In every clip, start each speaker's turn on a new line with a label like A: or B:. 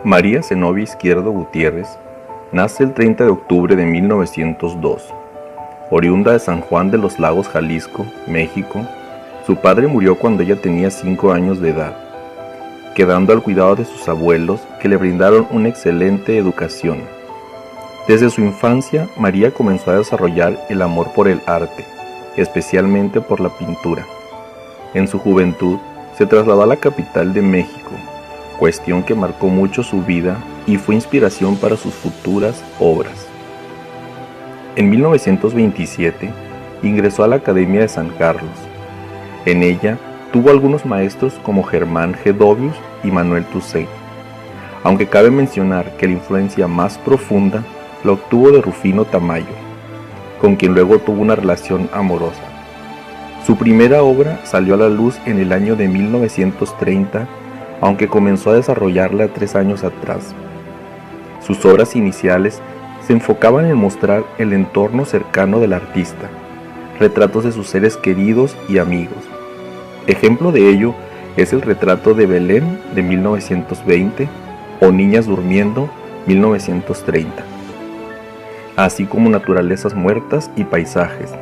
A: María Zenobia Izquierdo Gutiérrez nace el 30 de octubre de 1902. Oriunda de San Juan de los Lagos, Jalisco, México, su padre murió cuando ella tenía 5 años de edad, quedando al cuidado de sus abuelos que le brindaron una excelente educación. Desde su infancia, María comenzó a desarrollar el amor por el arte, especialmente por la pintura. En su juventud, se trasladó a la capital de México, cuestión que marcó mucho su vida y fue inspiración para sus futuras obras. En 1927, ingresó a la Academia de San Carlos. En ella, tuvo algunos maestros como Germán Gedovius y Manuel Toussaint, aunque cabe mencionar que la influencia más profunda la obtuvo de Rufino Tamayo, con quien luego tuvo una relación amorosa. Su primera obra salió a la luz en el año de 1930, aunque comenzó a desarrollarla 3 años atrás. Sus obras iniciales se enfocaban en mostrar el entorno cercano del artista, retratos de sus seres queridos y amigos. Ejemplo de ello es el retrato de Belén de 1920 o Niñas durmiendo 1930, así como naturalezas muertas y paisajes.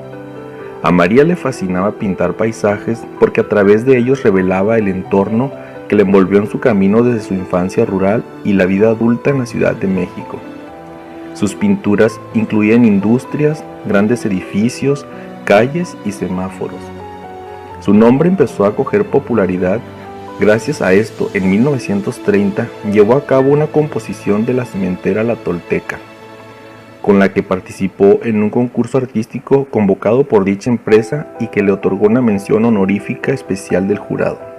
A: A María le fascinaba pintar paisajes porque a través de ellos revelaba el entorno que le envolvió en su camino desde su infancia rural y la vida adulta en la Ciudad de México. Sus pinturas incluían industrias, grandes edificios, calles y semáforos. Su nombre empezó a coger popularidad. Gracias a esto, en 1930 llevó a cabo una composición de la cementera La Tolteca, con la que participó en un concurso artístico convocado por dicha empresa y que le otorgó una mención honorífica especial del jurado.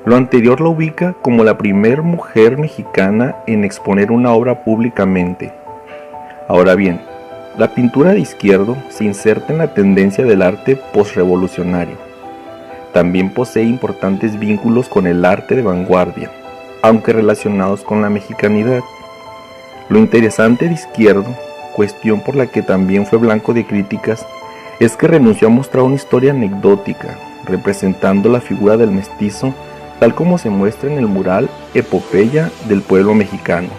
A: Lo anterior la ubica como la primera mujer mexicana en exponer una obra públicamente. Ahora bien, la pintura de Izquierdo se inserta en la tendencia del arte posrevolucionario. También posee importantes vínculos con el arte de vanguardia, aunque relacionados con la mexicanidad. Lo interesante de Izquierdo, cuestión por la que también fue blanco de críticas, es que renunció a mostrar una historia anecdótica, representando la figura del mestizo tal como se muestra en el mural Epopeya del pueblo mexicano.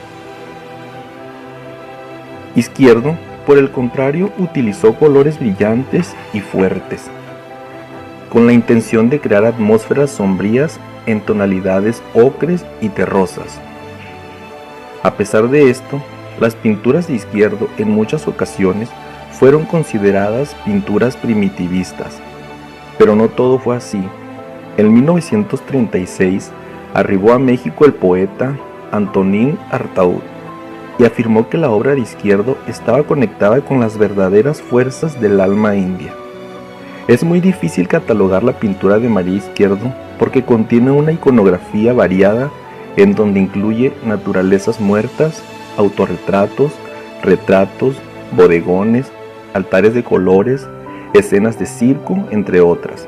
A: Izquierdo, por el contrario, utilizó colores brillantes y fuertes, con la intención de crear atmósferas sombrías en tonalidades ocres y terrosas. A pesar de esto, las pinturas de Izquierdo en muchas ocasiones fueron consideradas pinturas primitivistas, pero no todo fue así. En 1936 arribó a México el poeta Antonín Artaud y afirmó que la obra de Izquierdo estaba conectada con las verdaderas fuerzas del alma india. Es muy difícil catalogar la pintura de María Izquierdo porque contiene una iconografía variada en donde incluye naturalezas muertas, autorretratos, retratos, bodegones, altares de colores, escenas de circo, entre otras.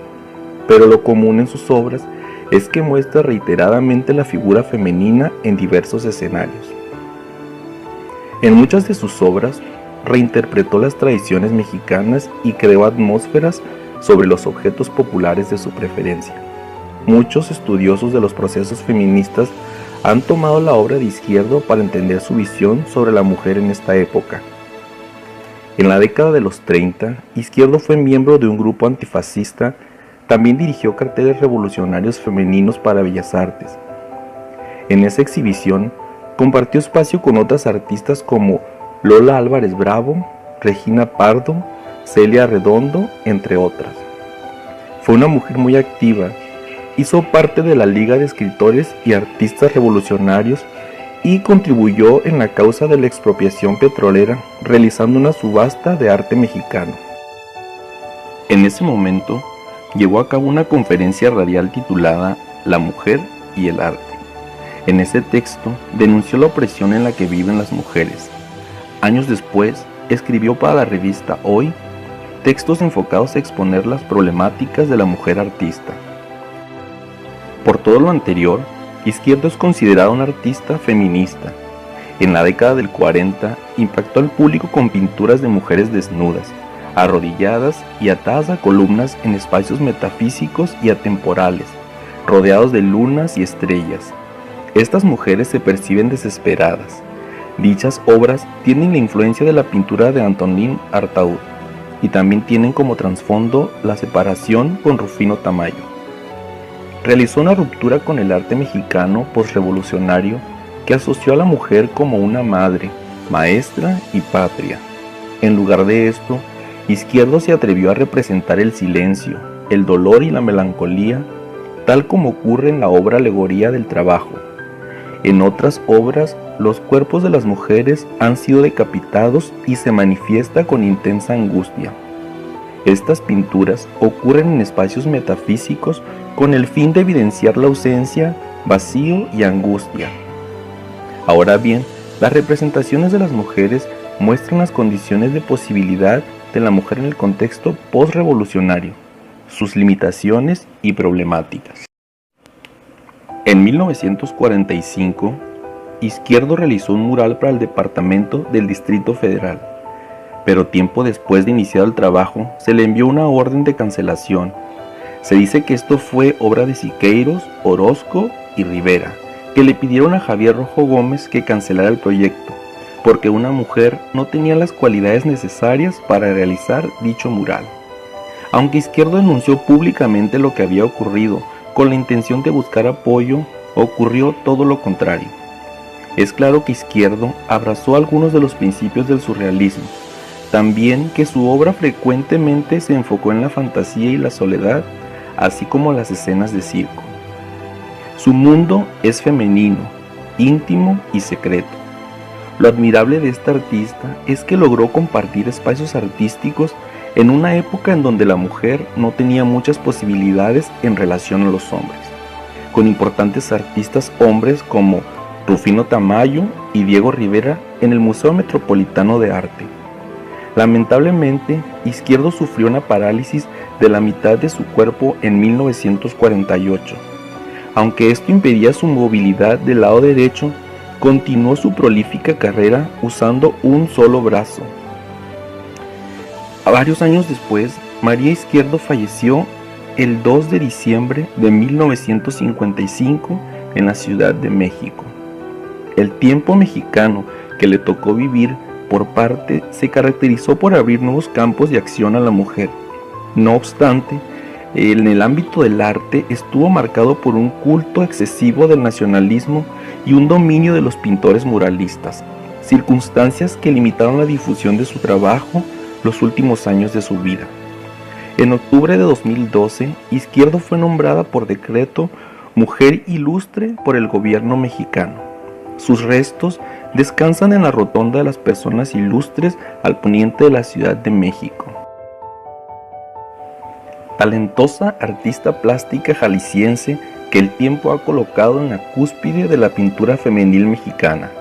A: Pero lo común en sus obras es que muestra reiteradamente la figura femenina en diversos escenarios. En muchas de sus obras reinterpretó las tradiciones mexicanas y creó atmósferas sobre los objetos populares de su preferencia. Muchos estudiosos de los procesos feministas han tomado la obra de Izquierdo para entender su visión sobre la mujer en esta época. En la década de los 30, Izquierdo fue miembro de un grupo antifascista. También dirigió carteles revolucionarios femeninos para Bellas Artes. En esa exhibición, compartió espacio con otras artistas como Lola Álvarez Bravo, Regina Pardo, Celia Redondo, entre otras. Fue una mujer muy activa, hizo parte de la Liga de Escritores y Artistas Revolucionarios y contribuyó en la causa de la expropiación petrolera, realizando una subasta de arte mexicano. En ese momento, llevó a cabo una conferencia radial titulada La mujer y el arte. En ese texto denunció la opresión en la que viven las mujeres. Años después, escribió para la revista Hoy textos enfocados a exponer las problemáticas de la mujer artista. Por todo lo anterior, Izquierdo es considerado un artista feminista. En la década del 40, impactó al público con pinturas de mujeres desnudas, arrodilladas y atadas a columnas en espacios metafísicos y atemporales, rodeados de lunas y estrellas. Estas mujeres se perciben desesperadas. Dichas obras tienen la influencia de la pintura de Antonin Artaud y también tienen como trasfondo la separación con Rufino Tamayo. Realizó una ruptura con el arte mexicano posrevolucionario que asoció a la mujer como una madre, maestra y patria. En lugar de esto, Izquierdo se atrevió a representar el silencio, el dolor y la melancolía, tal como ocurre en la obra Alegoría del Trabajo. En otras obras, los cuerpos de las mujeres han sido decapitados y se manifiesta con intensa angustia. Estas pinturas ocurren en espacios metafísicos con el fin de evidenciar la ausencia, vacío y angustia. Ahora bien, las representaciones de las mujeres muestran las condiciones de posibilidad de la mujer en el contexto postrevolucionario, sus limitaciones y problemáticas. En 1945, Izquierdo realizó un mural para el departamento del Distrito Federal, pero tiempo después de iniciado el trabajo se le envió una orden de cancelación. Se dice que esto fue obra de Siqueiros, Orozco y Rivera, que le pidieron a Javier Rojo Gómez que cancelara el proyecto, porque una mujer no tenía las cualidades necesarias para realizar dicho mural. Aunque Izquierdo denunció públicamente lo que había ocurrido con la intención de buscar apoyo, ocurrió todo lo contrario. Es claro que Izquierdo abrazó algunos de los principios del surrealismo, también que su obra frecuentemente se enfocó en la fantasía y la soledad, así como las escenas de circo. Su mundo es femenino, íntimo y secreto. Lo admirable de esta artista es que logró compartir espacios artísticos en una época en donde la mujer no tenía muchas posibilidades en relación a los hombres, con importantes artistas hombres como Rufino Tamayo y Diego Rivera en el Museo Metropolitano de Arte. Lamentablemente, Izquierdo sufrió una parálisis de la mitad de su cuerpo en 1948. Aunque esto impedía su movilidad del lado derecho, continuó su prolífica carrera usando un solo brazo. Varios años después, María Izquierdo falleció el 2 de diciembre de 1955 en la Ciudad de México. El tiempo mexicano que le tocó vivir por parte se caracterizó por abrir nuevos campos de acción a la mujer. No obstante, en el ámbito del arte estuvo marcado por un culto excesivo del nacionalismo y un dominio de los pintores muralistas, circunstancias que limitaron la difusión de su trabajo los últimos años de su vida. En octubre de 2012, Izquierdo fue nombrada por decreto Mujer Ilustre por el gobierno mexicano. Sus restos descansan en la Rotonda de las Personas Ilustres al poniente de la Ciudad de México. Talentosa artista plástica jalisciense que el tiempo ha colocado en la cúspide de la pintura femenil mexicana.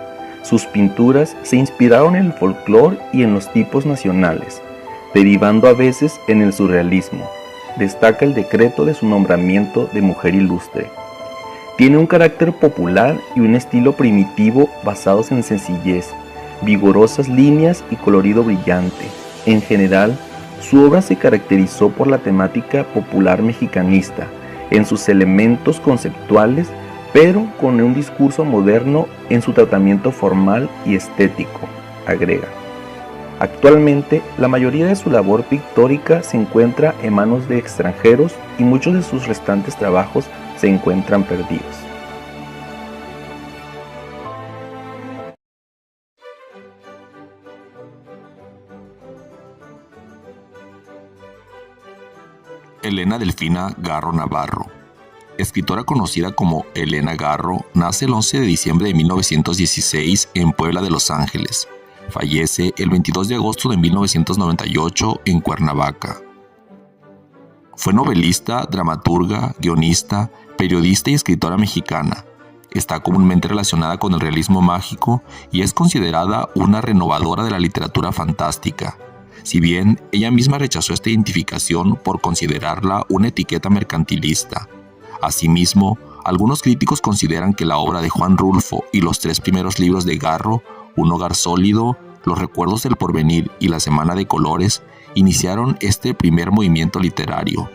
A: Sus pinturas se inspiraron en el folclore y en los tipos nacionales, derivando a veces en el surrealismo. Destaca el decreto de su nombramiento de Mujer Ilustre. Tiene un carácter popular y un estilo primitivo basados en sencillez, vigorosas líneas y colorido brillante. En general, su obra se caracterizó por la temática popular mexicanista, en sus elementos conceptuales, pero con un discurso moderno en su tratamiento formal y estético, agrega. Actualmente, la mayoría de su labor pictórica se encuentra en manos de extranjeros y muchos de sus restantes trabajos se encuentran perdidos.
B: Elena Delfina Garro Navarro, escritora conocida como Elena Garro, nace el 11 de diciembre de 1916 en Puebla de Los Ángeles. Fallece el 22 de agosto de 1998 en Cuernavaca. Fue novelista, dramaturga, guionista, periodista y escritora mexicana. Está comúnmente relacionada con el realismo mágico y es considerada una renovadora de la literatura fantástica. Si bien ella misma rechazó esta identificación por considerarla una etiqueta mercantilista. Asimismo, algunos críticos consideran que la obra de Juan Rulfo y los 3 primeros libros de Garro, Un hogar sólido, Los recuerdos del porvenir y La semana de colores, iniciaron este primer movimiento literario.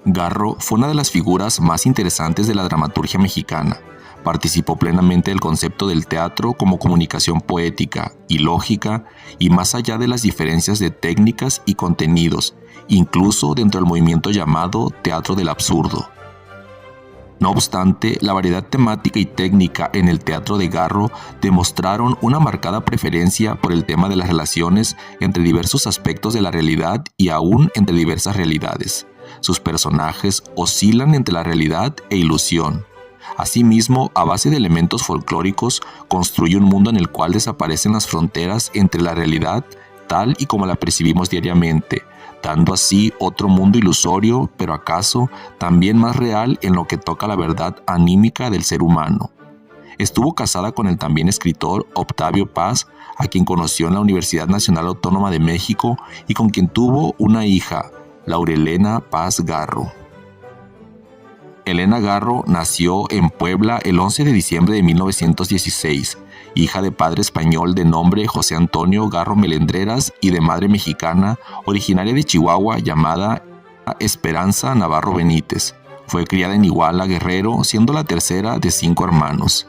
B: Garro fue una de las figuras más interesantes de la dramaturgia mexicana. Participó plenamente del concepto del teatro como comunicación poética y lógica, y más allá de las diferencias de técnicas y contenidos, incluso dentro del movimiento llamado teatro del absurdo. No obstante, la variedad temática y técnica en el teatro de Garro demostraron una marcada preferencia por el tema de las relaciones entre diversos aspectos de la realidad y aún entre diversas realidades. Sus personajes oscilan entre la realidad e ilusión. Asimismo, a base de elementos folclóricos, construye un mundo en el cual desaparecen las fronteras entre la realidad tal y como la percibimos diariamente, dando así otro mundo ilusorio, pero acaso también más real en lo que toca a la verdad anímica del ser humano. Estuvo casada con el también escritor Octavio Paz, a quien conoció en la Universidad Nacional Autónoma de México y con quien tuvo una hija, Laurelena Paz Garro. Elena Garro nació en Puebla el 11 de diciembre de 1916, hija de padre español de nombre José Antonio Garro Melendreras y de madre mexicana, originaria de Chihuahua, llamada Esperanza Navarro Benítez. Fue criada en Iguala, Guerrero, siendo la tercera de 5 hermanos.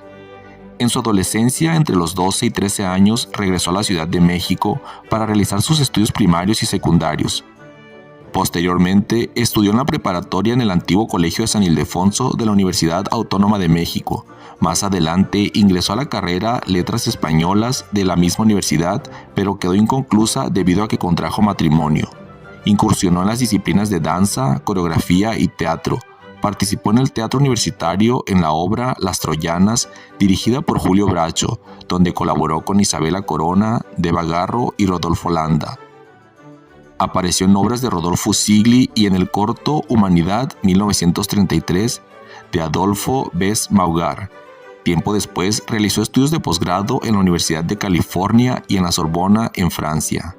B: En su adolescencia, entre los 12 y 13 años, regresó a la Ciudad de México para realizar sus estudios primarios y secundarios. Posteriormente, estudió en la preparatoria en el antiguo Colegio de San Ildefonso de la Universidad Autónoma de México. Más adelante, ingresó a la carrera Letras Españolas de la misma universidad, pero quedó inconclusa debido a que contrajo matrimonio. Incursionó en las disciplinas de danza, coreografía y teatro. Participó en el teatro universitario en la obra Las Troyanas, dirigida por Julio Bracho, donde colaboró con Isabela Corona, Deva Garro y Rodolfo Landa. Apareció en obras de Rodolfo Sigli y en el corto Humanidad 1933 de Adolfo Bes Maugar. Tiempo después realizó estudios de posgrado en la Universidad de California y en la Sorbona en Francia.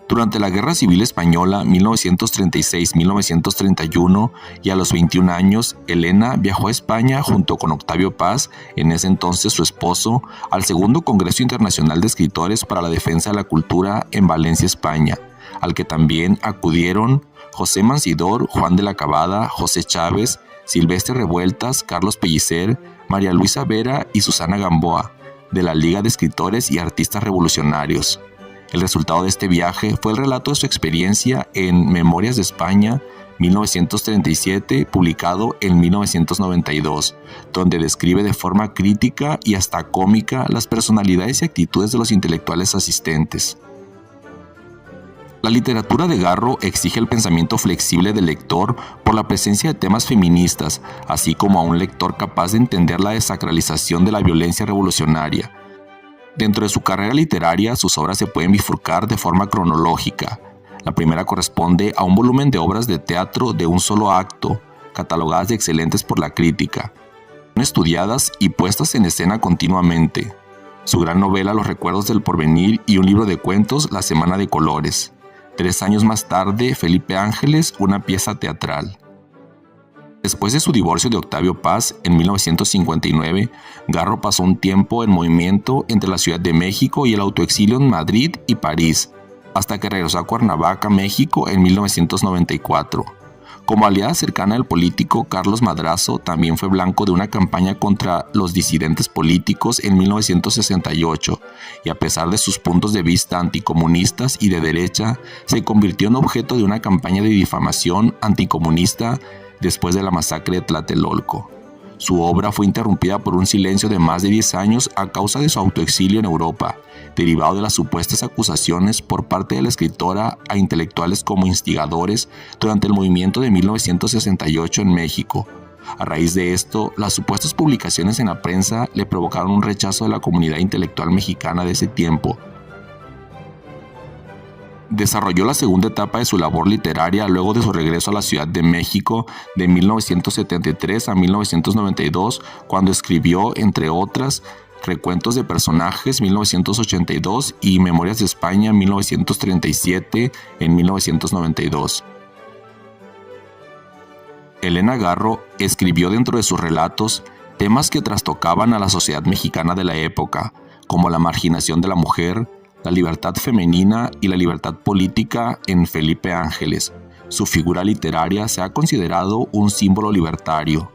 B: Durante la Guerra Civil Española 1936-1931 y a los 21 años, Elena viajó a España junto con Octavio Paz, en ese entonces su esposo, al segundo Congreso Internacional de Escritores para la Defensa de la Cultura en Valencia, España, al que también acudieron José Mansidor, Juan de la Cabada, José Chávez, Silvestre Revueltas, Carlos Pellicer, María Luisa Vera y Susana Gamboa, de la Liga de Escritores y Artistas Revolucionarios. El resultado de este viaje fue el relato de su experiencia en Memorias de España, 1937, publicado en 1992, donde describe de forma crítica y hasta cómica las personalidades y actitudes de los intelectuales asistentes. La literatura de Garro exige el pensamiento flexible del lector por la presencia de temas feministas, así como a un lector capaz de entender la desacralización de la violencia revolucionaria. Dentro de su carrera literaria, sus obras se pueden bifurcar de forma cronológica. La primera corresponde a un volumen de obras de teatro de un solo acto, catalogadas de excelentes por la crítica, estudiadas y puestas en escena continuamente. Su gran novela Los Recuerdos del Porvenir y un libro de cuentos La Semana de Colores. 3 años más tarde, Felipe Ángeles, una pieza teatral. Después de su divorcio de Octavio Paz en 1959, Garro pasó un tiempo en movimiento entre la Ciudad de México y el autoexilio en Madrid y París, hasta que regresó a Cuernavaca, México en 1994. Como aliada cercana del político Carlos Madrazo, también fue blanco de una campaña contra los disidentes políticos en 1968, y a pesar de sus puntos de vista anticomunistas y de derecha, se convirtió en objeto de una campaña de difamación anticomunista después de la masacre de Tlatelolco. Su obra fue interrumpida por un silencio de más de 10 años a causa de su autoexilio en Europa, derivado de las supuestas acusaciones por parte de la escritora a intelectuales como instigadores durante el movimiento de 1968 en México. A raíz de esto, las supuestas publicaciones en la prensa le provocaron un rechazo de la comunidad intelectual mexicana de ese tiempo. Desarrolló la segunda etapa de su labor literaria luego de su regreso a la Ciudad de México de 1973 a 1992, cuando escribió, entre otras, Recuentos de Personajes 1982 y Memorias de España 1937 en 1992. Elena Garro escribió dentro de sus relatos temas que trastocaban a la sociedad mexicana de la época, como la marginación de la mujer, la libertad femenina y la libertad política en Felipe Ángeles, Su figura literaria se ha considerado un símbolo libertario.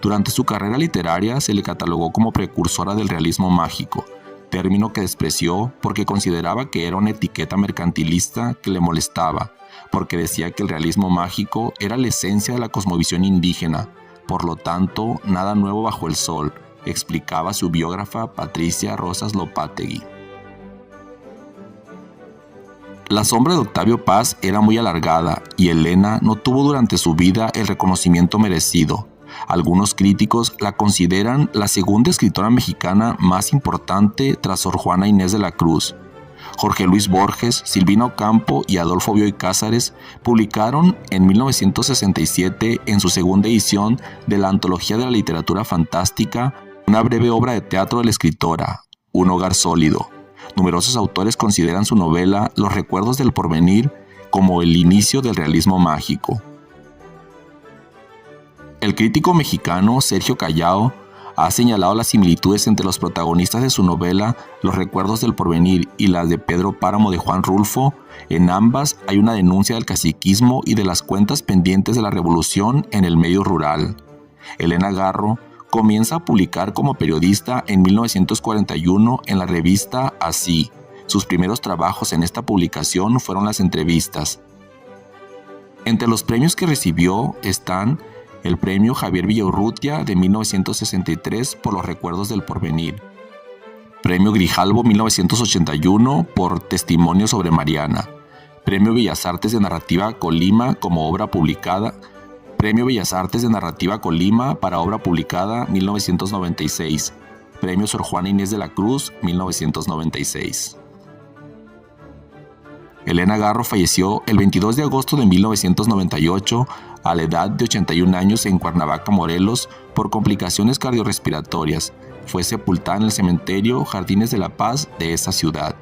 B: Durante su carrera literaria se le catalogó como precursora del realismo mágico, término que despreció porque consideraba que era una etiqueta mercantilista que le molestaba, porque decía que el realismo mágico era la esencia de la cosmovisión indígena, por lo tanto, nada nuevo bajo el sol, explicaba su biógrafa Patricia Rosas Lopategui. La sombra de Octavio Paz era muy alargada y Elena no tuvo durante su vida el reconocimiento merecido. Algunos críticos la consideran la segunda escritora mexicana más importante tras Sor Juana Inés de la Cruz. Jorge Luis Borges, Silvina Ocampo y Adolfo Bioy Cázares publicaron en 1967, en su segunda edición de la Antología de la Literatura Fantástica, una breve obra de teatro de la escritora, Un hogar sólido. Numerosos autores consideran su novela Los recuerdos del porvenir como el inicio del realismo mágico. El crítico mexicano Sergio Callao ha señalado las similitudes entre los protagonistas de su novela Los recuerdos del porvenir y las de Pedro Páramo de Juan Rulfo. En ambas hay una denuncia del caciquismo y de las cuentas pendientes de la revolución en el medio rural. Elena Garro comienza a publicar como periodista en 1941 en la revista Así. Sus primeros trabajos en esta publicación fueron las entrevistas. Entre los premios que recibió están el premio Javier Villaurrutia de 1963 por Los recuerdos del porvenir, premio Grijalbo 1981 por Testimonio sobre Mariana, premio Bellas Artes de Narrativa Colima como obra publicada, premio Bellas Artes de Narrativa Colima para obra publicada 1996, premio Sor Juana Inés de la Cruz 1996. Elena Garro falleció el 22 de agosto de 1998 a la edad de 81 años en Cuernavaca, Morelos, por complicaciones cardiorrespiratorias. Fue sepultada en el cementerio Jardines de la Paz de esa ciudad.